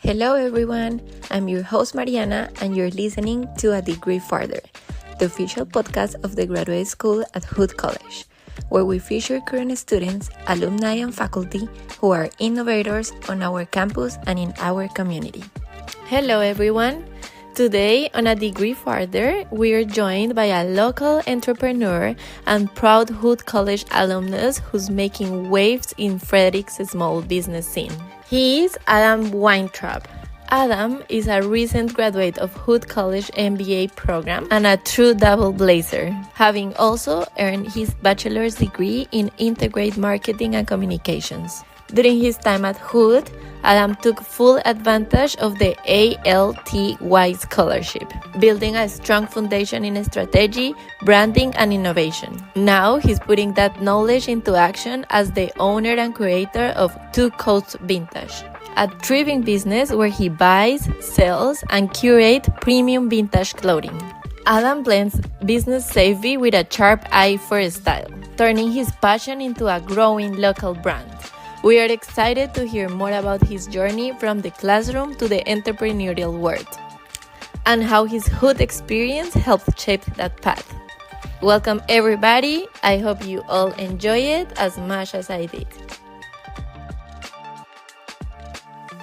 Hello everyone, I'm your host Mariana and you're listening to A Degree Farther, the official podcast of the graduate school at Hood College, where we feature current students, alumni and faculty who are innovators on our campus and in our community. Hello everyone, today on A Degree Farther we are joined by a local entrepreneur and proud Hood College alumnus who's making waves in Frederick's small business scene. He is Adam Weintraub. Adam is a recent graduate of Hood College MBA program and a true double blazer, having also earned his bachelor's degree in integrated marketing and communications. During his time at Hood, Adam took full advantage of the ALTY scholarship, building a strong foundation in strategy, branding, and innovation. Now he's putting that knowledge into action as the owner and curator of Two Coats Vintage, a thriving business where he buys, sells, and curates premium vintage clothing. Adam blends business savvy with a sharp eye for style, turning his passion into a growing local brand. We are excited to hear more about his journey from the classroom to the entrepreneurial world, and how his Hood experience helped shape that path. Welcome everybody, I hope you all enjoy it as much as I did.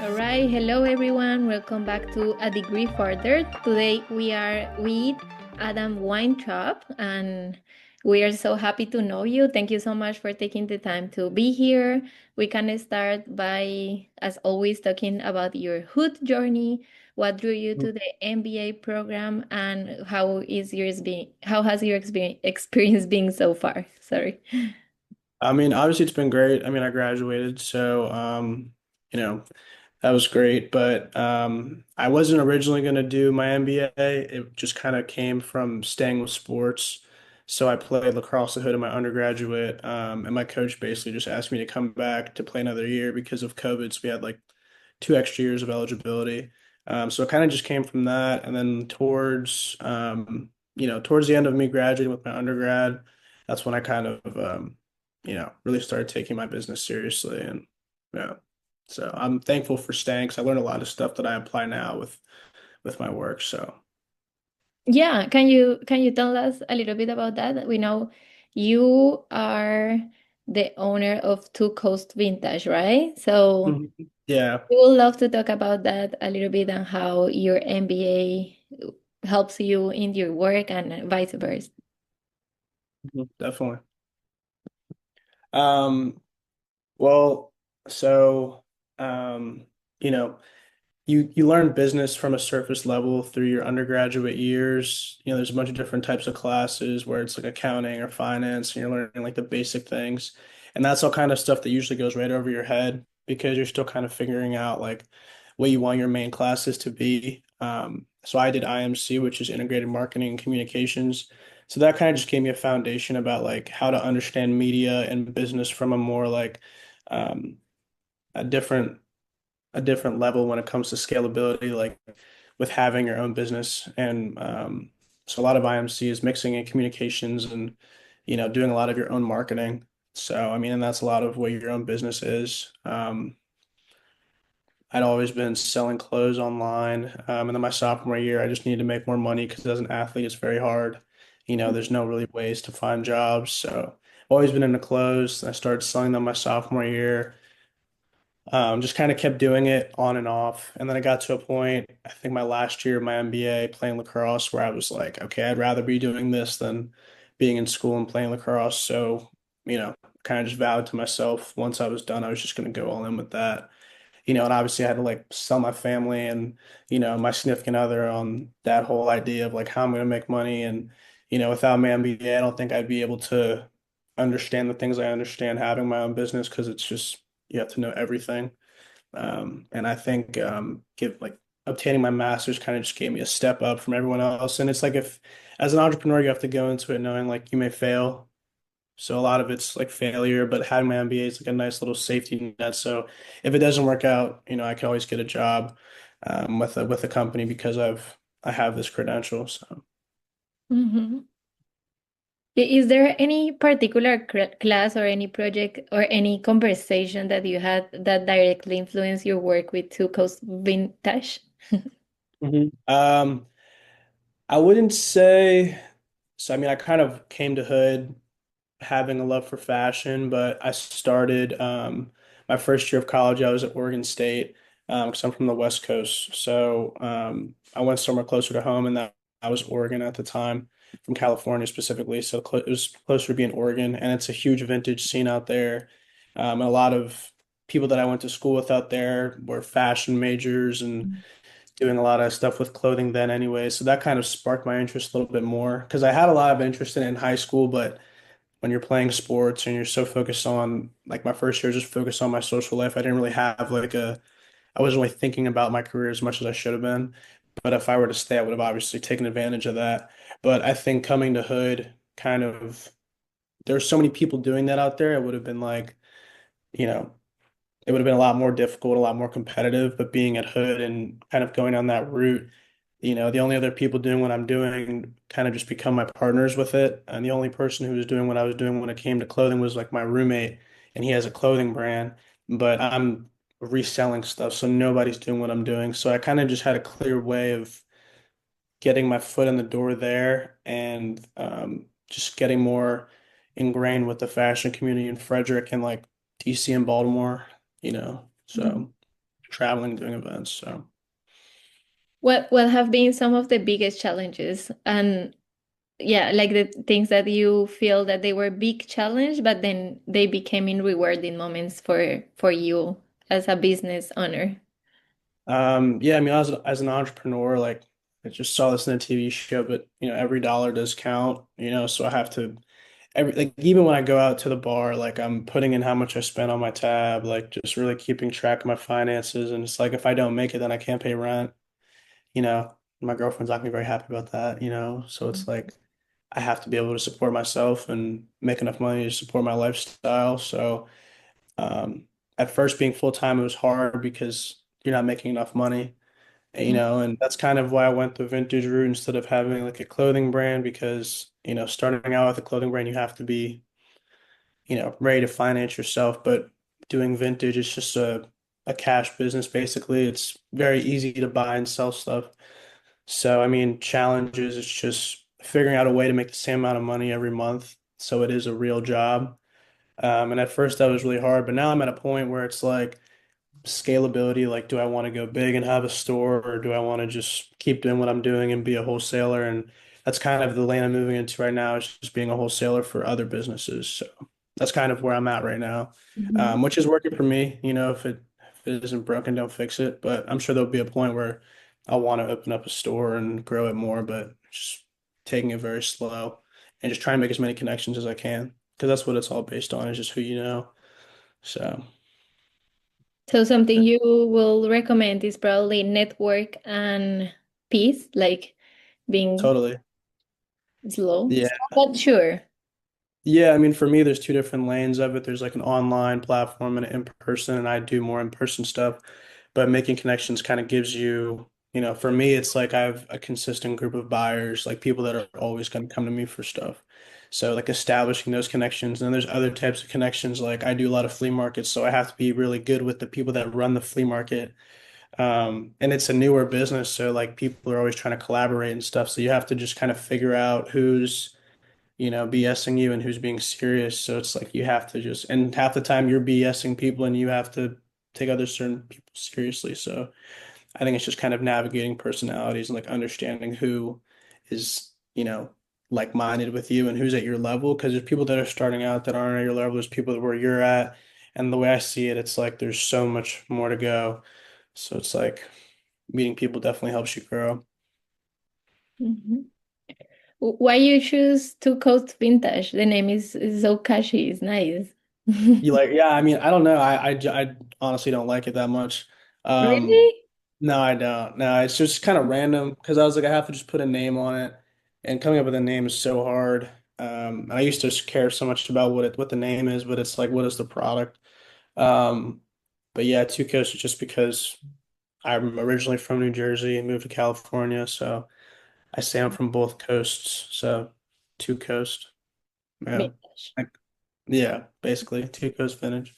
Alright, hello everyone, welcome back to A Degree Farther. Today we are with Adam Weintraub and we are so happy to know you. Thank you so much for taking the time to be here. We can start by, as always, talking about your Hood journey. What drew you to the MBA program, and how has your experience been so far? Sorry. Obviously it's been great. I graduated, so that was great. But I wasn't originally going to do my MBA. It just kind of came from staying with sports. So I played lacrosse at Hood in my undergraduate, and my coach basically just asked me to come back to play another year because of COVID. So we had like 2 extra years of eligibility. So it kind of just came from that, and then towards the end of me graduating with my undergrad, that's when I kind of really started taking my business seriously. And yeah, so I'm thankful for staying because I learned a lot of stuff that I apply now with my work. So Yeah, can you tell us a little bit about that? We know you are the owner of Two Coast Vintage, right? So Mhm. Yeah, we would love to talk about that a little bit and how your MBA helps you in your work and vice versa. definitely. Um, well, so um, you know, you learn business from a surface level through your undergraduate years. There's a bunch of different types of classes where it's like accounting or finance, and you're learning like the basic things. And that's all kind of stuff that usually goes right over your head because you're still kind of figuring out like what you want your main classes to be. So I did IMC, which is integrated marketing and communications. So that kind of just gave me a foundation about like how to understand media and business from a more like um, a different level when it comes to scalability, like with having your own business. And so a lot of IMC is mixing in communications and, doing a lot of your own marketing. So, and that's a lot of what your own business is. I'd always been selling clothes online. And then my sophomore year, I just needed to make more money because as an athlete, it's very hard. There's no really ways to find jobs. So I've always been into clothes. I started selling them my sophomore year. Just kind of kept doing it on and off. And then I got to a point, I think my last year of my MBA playing lacrosse, where I was like, okay, I'd rather be doing this than being in school and playing lacrosse. So, kind of just vowed to myself once I was done, I was just going to go all in with that. And obviously I had to like sell my family and, my significant other on that whole idea of like how I'm going to make money. And, without my MBA, I don't think I'd be able to understand the things I understand having my own business because it's just, you have to know everything. And I think give like obtaining my master's kind of just gave me a step up from everyone else. And it's like if as an entrepreneur you have to go into it knowing like you may fail. So a lot of it's like failure, but having my MBA is like a nice little safety net. So if it doesn't work out, I can always get a job with a company because I have this credential. So Mm-hmm. Is there any particular class or any project or any conversation that you had that directly influenced your work with Two Coast Vintage? Mhm. I wouldn't say so. I mean, I kind of came to Hood having a love for fashion, but I started my first year of college. I was at Oregon State because I'm from the West Coast. So I went somewhere closer to home, and that was Oregon at the time, from California specifically. So it was closer to being Oregon, and it's a huge vintage scene out there. And a lot of people that I went to school with out there were fashion majors and doing a lot of stuff with clothing then anyway. So that kind of sparked my interest a little bit more because I had a lot of interest in it in high school, but when you're playing sports and you're so focused on like my first year, just focused on my social life. I didn't really have I wasn't really thinking about my career as much as I should have been. But if I were to stay, I would have obviously taken advantage of that. But I think coming to Hood kind of, there's so many people doing that out there. It would have been like, you know, it would have been a lot more difficult, a lot more competitive. But being at Hood and kind of going on that route, the only other people doing what I'm doing kind of just become my partners with it. And the only person who was doing what I was doing when it came to clothing was like my roommate, and he has a clothing brand, but I'm reselling stuff, so nobody's doing what I'm doing. So I kind of just had a clear way of getting my foot in the door there and just getting more ingrained with the fashion community in Frederick and like DC and Baltimore. Mhm. So traveling, doing events. So What have been some of the biggest challenges and yeah, like the things that you feel that they were big challenge, but then they became in rewarding moments for you as a business owner? yeah, I mean, as an entrepreneur, like I just saw this in a TV show, but every dollar does count, so I have to like even when I go out to the bar, like I'm putting in how much I spent on my tab, like just really keeping track of my finances. And it's like if I don't make it, then I can't pay rent, you know. My girlfriend's not gonna be very happy about that. So it's like I have to be able to support myself and make enough money to support my lifestyle. So at first being full time, it was hard because you're not making enough money. And that's kind of why I went the vintage route instead of having like a clothing brand because, starting out with a clothing brand, you have to be, ready to finance yourself. But doing vintage is just a cash business, basically. It's very easy to buy and sell stuff. So, I mean, challenges, it's just figuring out a way to make the same amount of money every month. So it is a real job. And at first that was really hard, but now I'm at a point where it's like, scalability, like do I want to go big and have a store or do I want to just keep doing what I'm doing and be a wholesaler? And that's kind of the lane I'm moving into right now is just being a wholesaler for other businesses. So that's kind of where I'm at right now, Mhm. which is working for me. If it isn't broken, don't fix it. But I'm sure there'll be a point where I'll want to open up a store and grow it more, but just taking it very slow and just trying to make as many connections as I can because that's what it's all based on is just who you know. So So something you will recommend is probably network and peace, like being totally. slow, Yeah. but sure. Yeah, I mean, for me, there's two different lanes of it. There's like an online platform and an in-person, and I do more in-person stuff. But making connections kind of gives for me, it's like I have a consistent group of buyers, like people that are always going to come to me for stuff. So like establishing those connections. And then there's other types of connections. Like I do a lot of flea markets, so I have to be really good with the people that run the flea market. And it's a newer business, so like people are always trying to collaborate and stuff. So you have to just kind of figure out who's BSing you and who's being serious. So it's like you have to just, and half the time you're BSing people and you have to take other certain people seriously. So I think it's just kind of navigating personalities and like understanding who is, like-minded with you and who's at your level. Because there's people that are starting out that aren't at your level. There's people where you're at. And the way I see it, it's like there's so much more to go. So it's like meeting people definitely helps you grow. Mhm. Why you choose Two Coast Vintage? The name is so catchy. It's nice. You like, yeah, I mean, I don't know. I honestly don't like it that much. Um, Really? no, I don't. No, it's just kind of random because I was like, I have to just put a name on it, and coming up with a name is so hard. And I used to just care so much about what the name is, but it's like, what is the product? Um, but yeah, Two Coast is just because I'm originally from New Jersey and moved to California, so I say I'm from both coasts, so Two Coast. Yeah. Vintage. Like, yeah, basically Tico's vintage.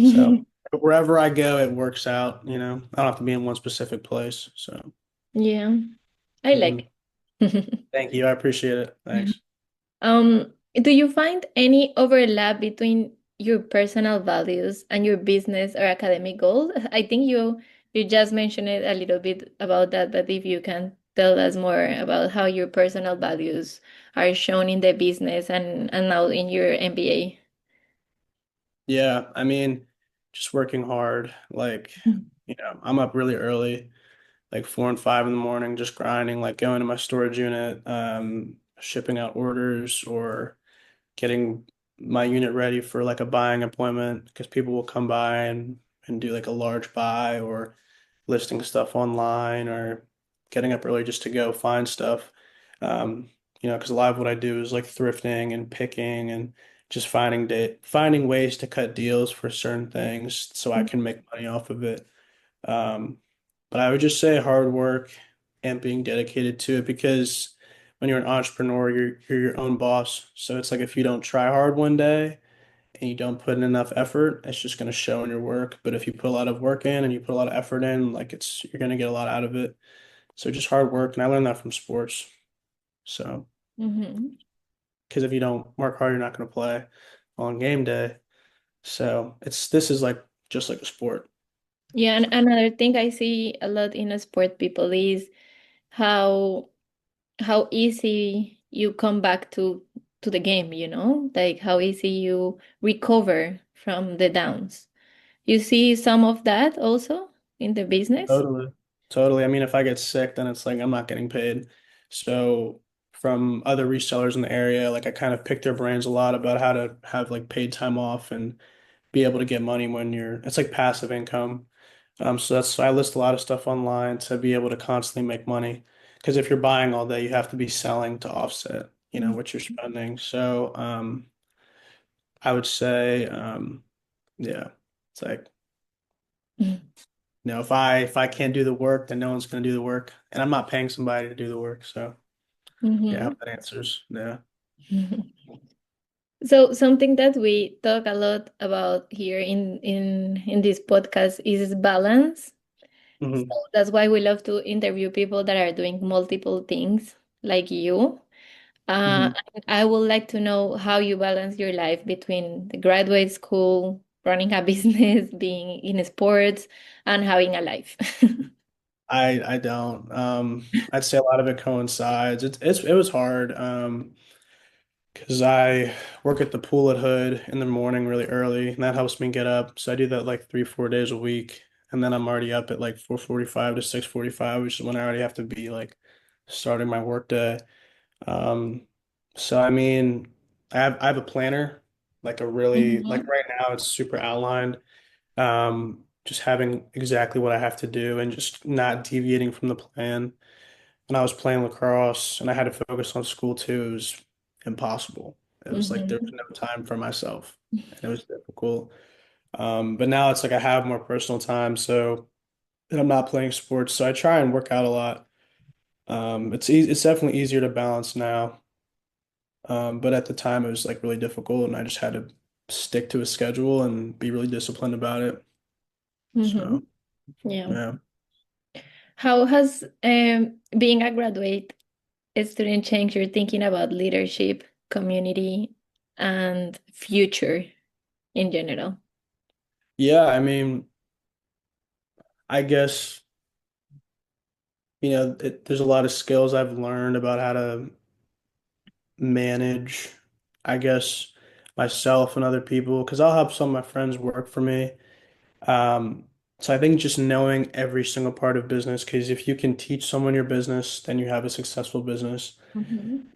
So wherever I go, it works out, you know. I don't have to be in one specific place. So, Yeah, I mhm. like it. Thank you. I appreciate it. Thanks. Do you find any overlap between your personal values and your business or academic goals? I think you just mentioned it a little bit about that, but if you can tell us more about how your personal values are shown in the business and now in your MBA. Yeah, I mean, just working hard. Like, I'm up really early, like 4 and 5 in the morning, just grinding, like going to my storage unit, shipping out orders or getting my unit ready for like a buying appointment because people will come by and do like a large buy or listing stuff online or getting up early just to go find stuff. Because a lot of what I do is like thrifting and picking and just finding ways to cut deals for certain things so I can make money off of it. Um, but I would just say hard work and being dedicated to it because when you're an entrepreneur, you're your own boss. So it's like if you don't try hard one day and you don't put in enough effort, it's just going to show in your work. But if you put a lot of work in and you put a lot of effort in, like you're going to get a lot out of it. So just hard work, and I learned that from sports. So Mm-hmm. because if you don't work hard, you're not going to play on game day. So this is like just like a sport. Yeah, and another thing I see a lot in a sport people is how how easy you come back to the game, like how easy you recover from the downs. You see some of that also in the business? Totally. Totally. I mean, if I get sick, then it's like I'm not getting paid. So from other resellers in the area, like I kind of pick their brains a lot about how to have like paid time off and be able to get money when it's like passive income. So I list a lot of stuff online to be able to constantly make money. Because if you're buying all day, you have to be selling to offset, what you're spending. So I would say, yeah, it's like, if I can't do the work, then no one's going to do the work, and I'm not paying somebody to do the work. So yeah, I Mm-hmm. hope that answers. Yeah. So something that we talk a lot about here in this podcast is balance. So Hmm. that's why we love to interview people that are doing multiple things like you. Uh, Hmm. I would like to know how you balance your life between the graduate school, running a business, being in sports, and having a life. I don't. I'd say a lot of it coincides. It was hard. Because I work at the pool at Hood in the morning really early, and that helps me get up. So I do that like 3, 4 days a week, and then I'm already up at like 4:45 to 6:45, which is when I already have to be like starting my work day. Um, so I mean, I have a planner, like a really like Mhm. right now it's super outlined. Just having exactly what I have to do and just not deviating from the plan. When I was playing lacrosse and I had to focus on school too, it was impossible. It was like there was Mhm. no time for myself, and it was difficult. But now it's like I have more personal time, so and I'm not playing sports, so I try and work out a lot. It's definitely easier to balance now. But at the time it was like really difficult, and I just had to stick to a schedule and be really disciplined about it. So Mhm. Yeah. yeah. How has being a graduate student changed your thinking about leadership, community, and future in general? Yeah, I mean, I guess, there's a lot of skills I've learned about how to manage, I guess, myself and other people because I'll have some of my friends work for me. Um, so I think just knowing every single part of business, because if you can teach someone your business, then you have a successful business. Mhm.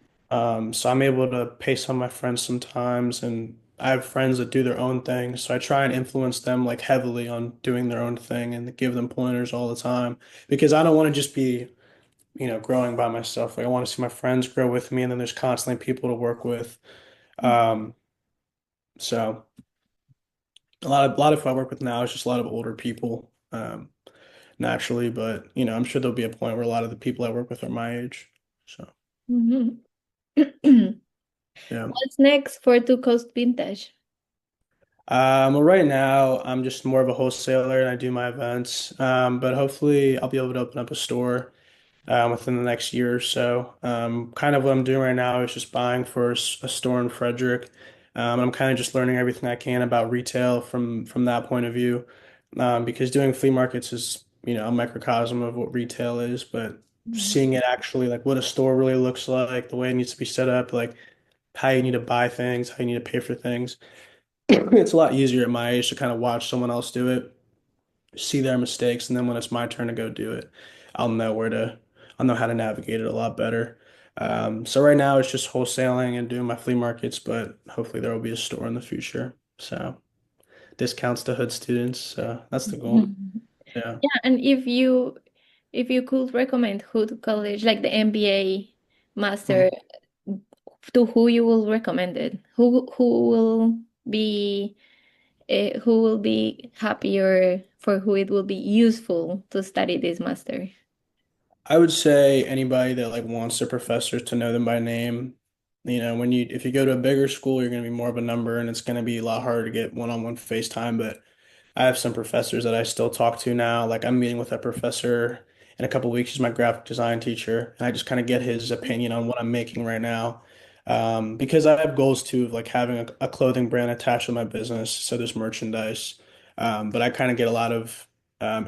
So I'm able to pay some of my friends sometimes, and I have friends that do their own thing. So I try and influence them like heavily on doing their own thing and give them pointers all the time because I don't want to just be growing by myself. Like I want to see my friends grow with me, and then there's constantly people to work with. Um, so a lot of who I work with now is just a lot of older people, naturally, but I'm sure there'll be a point where a lot of the people I work with are my age. So Mhm. Yeah. What's next for Two Coast Vintage? Well, right now I'm just more of a wholesaler and I do my events. But hopefully I'll be able to open up a store within the next year or so. Kind of what I'm doing right now is just buying for a store in Frederick. I'm kind of just learning everything I can about retail from that point of view, because doing flea markets is, a microcosm of what retail is, but seeing it actually like what a store really looks like, the way it needs to be set up, like how you need to buy things, how you need to pay for things. It's a lot easier at my age to kind of watch someone else do it, see their mistakes, and then when it's my turn to go do it, I'll know where to, I'll know how to navigate it a lot better. So right now it's just wholesaling and doing my flea markets, but hopefully there will be a store in the future. So discounts to hood students. So that's the goal. Yeah. Yeah, and if you could recommend Hood College, like the MBA Mhm. master, to who you will recommend it? Who will be who will be happy, or for who it will be useful to study this master? I would say anybody that like wants their professors to know them by name. If you go to a bigger school, you're going to be more of a number and it's going to be a lot harder to get one-on-one FaceTime. But I have some professors that I still talk to now. Like I'm meeting with a professor in a couple of weeks. He's my graphic design teacher, and I just kind of get his opinion on what I'm making right now. Because I have goals too of like having a clothing brand attached to my business, so there's merchandise. But I kind of get a lot of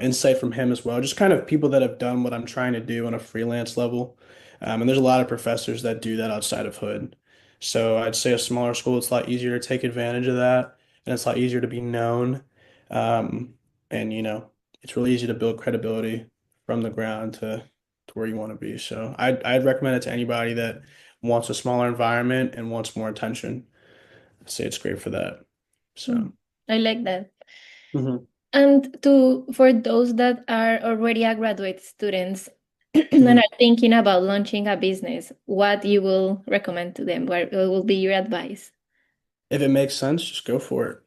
insight from him as well, just kind of people that have done what I'm trying to do on a freelance level. And there's a lot of professors that do that outside of Hood. So I'd say a smaller school, it's a lot easier to take advantage of that, and it's a lot easier to be known. Um, and it's really easy to build credibility from the ground to where you want to be. So I'd recommend it to anybody that wants a smaller environment and wants more attention. I'd say it's great for that. Mm, So I like that. mhm, And for those that are already a graduate students and mhm. are thinking about launching a business, what you will recommend to them? What will be your advice? If it makes sense, just go for it.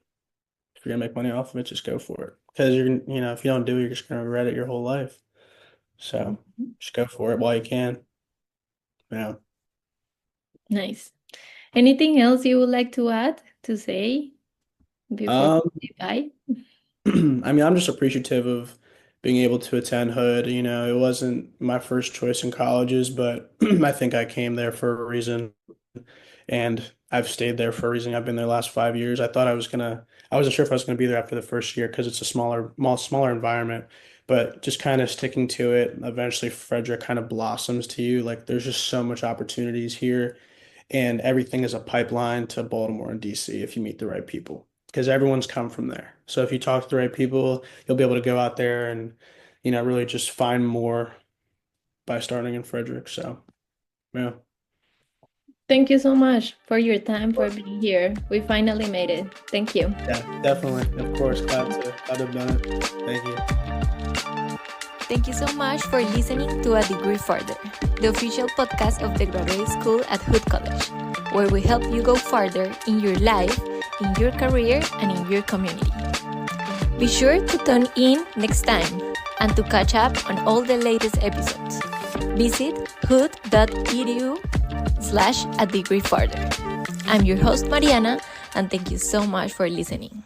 If you're gonna make money off of it, just go for it. Because if you don't do it, you're just gonna regret it your whole life. So just go for it while you can. Yeah. Nice. Anything else you would like to add, to say before Um, we say bye? I mean, I'm just appreciative of being able to attend Hood. It wasn't my first choice in colleges, but I think I came there for a reason, and I've stayed there for a reason. I've been there the last 5 years. I wasn't sure if I was gonna be there after the first year because it's a smaller environment, but just kind of sticking to it. Eventually, Frederick kind of blossoms to you. Like there's just so much opportunities here, and everything is a pipeline to Baltimore and DC if you meet the right people, because everyone's come from there. So if you talk to the right people, you'll be able to go out there and, really just find more by starting in Frederick. So, yeah. Thank you so much for your time, for being here. We finally made it. Thank you. Yeah, definitely. Of course, glad to have done it. Thank you. Thank you so much for listening to A Degree Further, the official podcast of the graduate school at Hood College, where we help you go farther in your life, in your career, and in your community. Be sure to tune in next time and to catch up on all the latest episodes. Visit hood.edu/a degree further. I'm your host, Mariana, and thank you so much for listening.